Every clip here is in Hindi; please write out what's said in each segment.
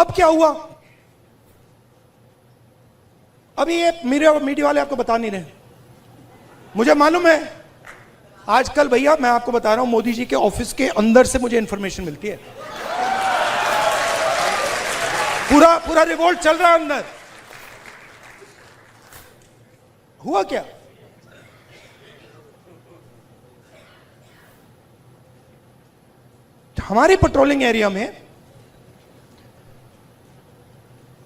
अब क्या हुआ? अभी ये मीडिया वाले आपको बता नहीं रहे, मुझे मालूम है। आजकल भैया मैं आपको बता रहा हूं, मोदी जी के ऑफिस के अंदर से मुझे इंफॉर्मेशन मिलती है। पूरा रिवोल्ट चल रहा है अंदर। हुआ क्या? हमारी पेट्रोलिंग एरिया में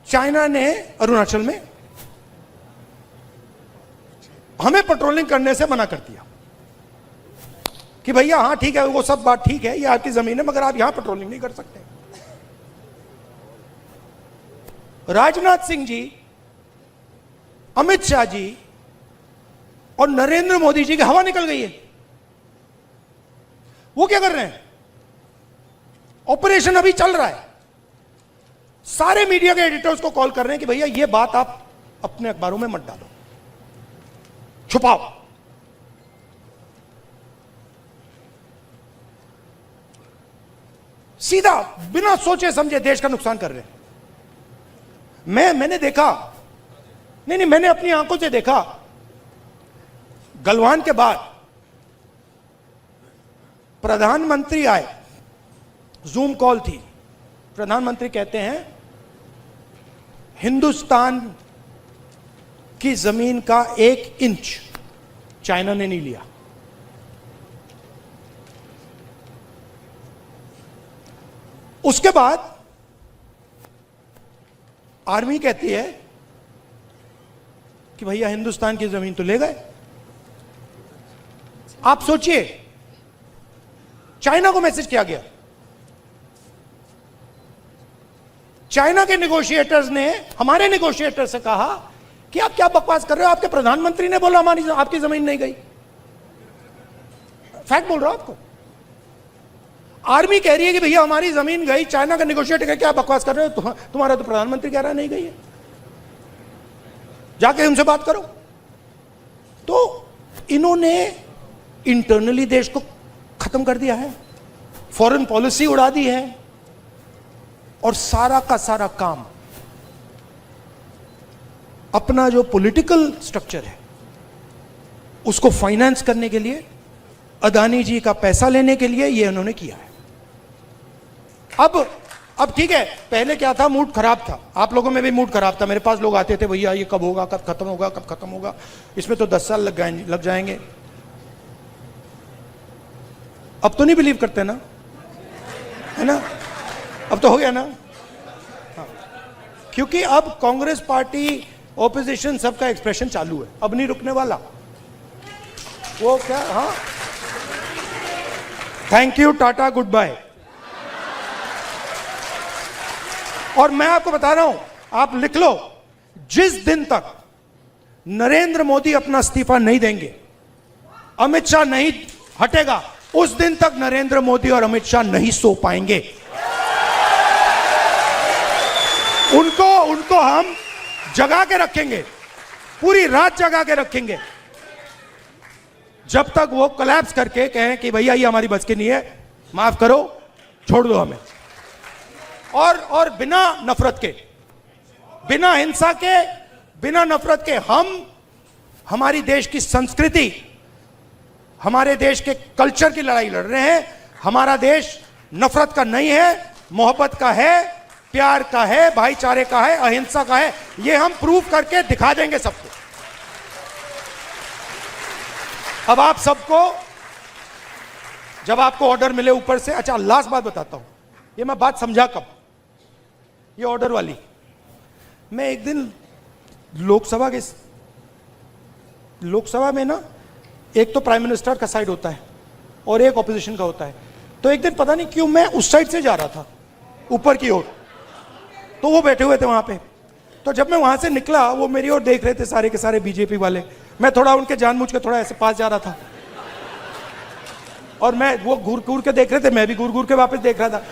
चाइना ने अरुणाचल में हमें पेट्रोलिंग करने से मना कर दिया कि भैया हां ठीक है, वो सब बात ठीक है, ये आपकी जमीन है, मगर आप यहां पेट्रोलिंग नहीं कर सकते। राजनाथ सिंह जी, अमित शाह जी और नरेंद्र मोदी जी की हवा निकल गई है। वो क्या कर रहे हैं? ऑपरेशन अभी चल रहा है। सारे मीडिया के एडिटर्स को कॉल कर रहे हैं कि भैया ये बात आप अपने अखबारों में मत डालो, छुपाओ। सीधा बिना सोचे समझे देश का नुकसान कर रहे हैं। मैंने देखा, नहीं मैंने अपनी आंखों से देखा, गलवान के बाद प्रधानमंत्री आए, जूम कॉल थी, प्रधानमंत्री कहते हैं हिंदुस्तान की जमीन का 1 इंच चाइना ने नहीं लिया। उसके बाद आर्मी कहती है कि भैया हिंदुस्तान की जमीन तो ले गए। आप सोचिए, चाइना को मैसेज किया गया। चाइना के नेगोशिएटर्स ने हमारे नेगोशिएटर से कहा कि आप क्या बकवास कर रहे हो, आपके प्रधानमंत्री ने बोला हमारी आपकी जमीन नहीं गई। फैक्ट बोल रहा हूं आपको। आर्मी कह रही है कि भैया हमारी जमीन गई, चाइना का नेगोशिएटर कह क्या बकवास कर रहे हो, तुम्हारा तो प्रधानमंत्री कह रहा है नहीं गई है, जाके उनसे बात करो। तो इन्होंने इंटरनली देश को खत्म कर दिया है, फॉरेन पॉलिसी उड़ा दी है, और सारा का सारा काम अपना जो पॉलिटिकल स्ट्रक्चर है उसको फाइनेंस करने के लिए, अदानी जी का पैसा लेने के लिए ये उन्होंने किया है। अब ठीक है, पहले क्या था, मूड खराब था, आप लोगों में भी मूड खराब था। मेरे पास लोग आते थे, भैया ये कब होगा, कब खत्म होगा, कब खत्म होगा, इसमें तो 10 साल लग जाएंगे। अब तो नहीं बिलीव करते ना, है ना? अब तो हो गया ना। हाँ। क्योंकि अब कांग्रेस पार्टी, ऑपोजिशन, सबका एक्सप्रेशन चालू है, अब नहीं रुकने वाला। वो क्या, हाँ, thank you, ta-ta, good bye. और मैं आपको बता रहा हूं, आप लिख लो, जिस दिन तक नरेंद्र मोदी अपना इस्तीफा नहीं देंगे, अमित शाह नहीं हटेगा, उस दिन तक नरेंद्र मोदी और अमित शाह नहीं सो पाएंगे। उनको हम जगा के रखेंगे, पूरी रात जगा के रखेंगे, जब तक वो कोलैप्स करके कहें कि भैया ये हमारी बस की नहीं है, माफ करो, छोड़ दो हमें। और बिना नफरत के, बिना हिंसा के, बिना नफरत के हम हमारी देश की संस्कृति, हमारे देश के कल्चर की लड़ाई लड़ रहे हैं। हमारा देश नफरत का नहीं है, मोहब्बत का है, प्यार का है, भाईचारे का है, अहिंसा का है। ये हम प्रूव करके दिखा देंगे सबको। अब आप सबको, जब आपको ऑर्डर मिले ऊपर से, अच्छा लास्ट बात बताता हूं, ये मैं बात समझा कब, ये ऑर्डर वाली। मैं एक दिन लोकसभा में ना, एक तो प्राइम मिनिस्टर का साइड होता है और एक ऑपोजिशन का होता है। तो एक दिन पता नहीं क्यों मैं उस साइड से जा रहा था, ऊपर की ओर, तो वो बैठे हुए थे वहां पे। तो जब मैं वहां से निकला, वो मेरी ओर देख रहे थे, सारे के सारे बीजेपी वाले। मैं थोड़ा उनके जानबूझ के थोड़ा ऐसे पास जा रहा था, और वो घूर घूर के देख रहे थे, मैं भी घूर घूर के वापस देख रहा था।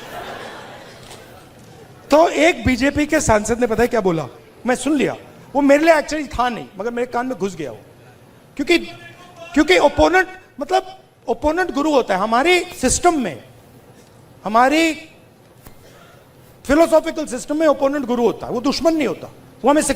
तो एक बीजेपी के सांसद ने पता है क्या बोला, मैं सुन लिया, वो मेरे लिए एक्चुअली था नहीं, मगर मेरे कान में घुस गया वो। क्योंकि ओपोनेंट, मतलब ओपोनेंट गुरु होता है हमारे सिस्टम में, हमारी फिलोसॉफिकल सिस्टम में ओपोनेंट गुरु होता है, वो दुश्मन नहीं होता, वो हमें सिखा